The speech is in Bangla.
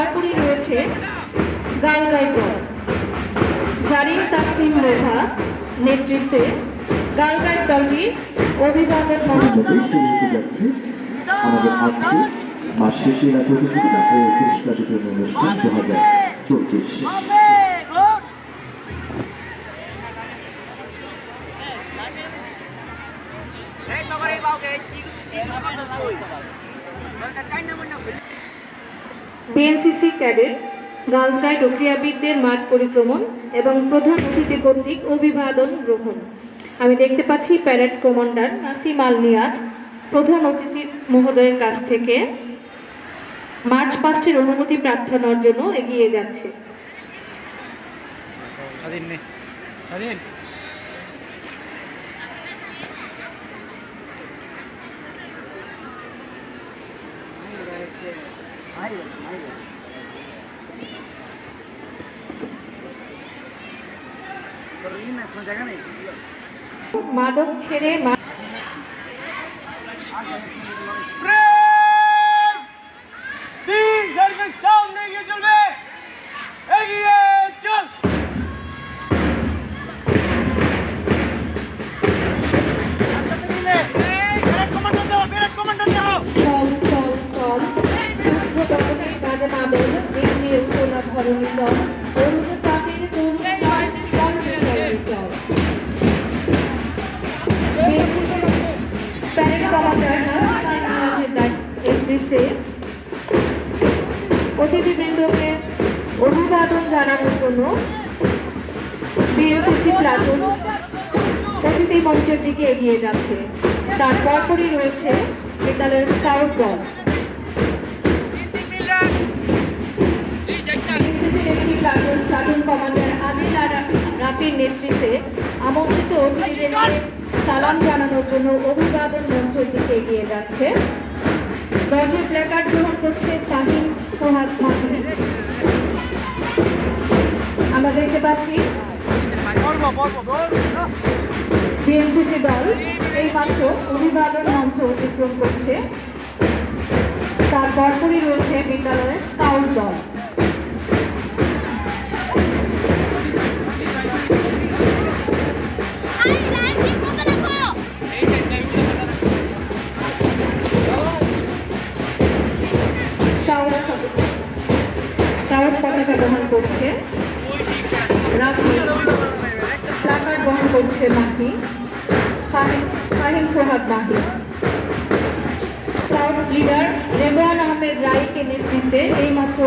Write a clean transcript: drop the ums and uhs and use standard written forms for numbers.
পরপরই রয়েছে গালগাই দল। জারিন তাসনিম লোভা নেতৃত্বে গালগাই দলটির অভিবাদন আমাদের আজকে মাসিক ক্রীড়া প্রতিযোগিতা ও পুরস্কার বিতরণ অনুষ্ঠান 2024। বিএনসিসি ক্যাডেট, গার্লস গাইড ও ক্রীড়াবিদদের মাঠ পরিক্রমণ এবং প্রধান অতিথি কর্তৃক অভিবাদন গ্রহণ। আমি দেখতে পাচ্ছি প্যারেড কমান্ডার নাসিম আল নিয়াজ প্রধান অতিথি মহোদয়ের কাছ থেকে মার্চ পাস্টের অনুমতি প্রার্থনার জন্য এগিয়ে যাচ্ছে। মাদক ছেড়ে সামনে এগিয়ে চলবে, এগিয়ে চল। বাজে মাদক এগিয়ে তোলা ধরণী দল অরুণ পাতের তরুণ চল। প্যারেড কমান্ডার নেতৃত্বে অতিথিবৃন্দকে অভিবাদন জানানোর জন্য বিএনসিসি প্লাটুন অতিথি মঞ্চের দিকে এগিয়ে যাচ্ছে। তার পরপরই রয়েছে বিদ্যালয়ের স্কাউট দল। বিএনসিসির একটি প্লাটুন কমান্ডার আদিল আর রাফির নেতৃত্বে আমন্ত্রিত অতিথিদের সালাম জানানোর জন্য অভিবাদন মঞ্চের দিকে এগিয়ে যাচ্ছে। দলটির প্ল্যাকার্ড গ্রহণ করছে ফাহিম সোহাগ মাহি। আমরা দেখতে পাচ্ছি বিএনসিসি দল এই মাত্র অভিবাদন মঞ্চ অতিক্রম করছে। তার পরপরই রয়েছে বিদ্যালয়ের স্কাউট দল। স্কাউট পতাকা গ্রহণ করছে রাফি, প্ল্যাকার্ড গ্রহণ করছে মাহি, ফাহিম সোহাগ মাহি। স্কাউট লিডার রেদওয়ান আহমেদ রায়কে নেতৃত্বে এইমাত্র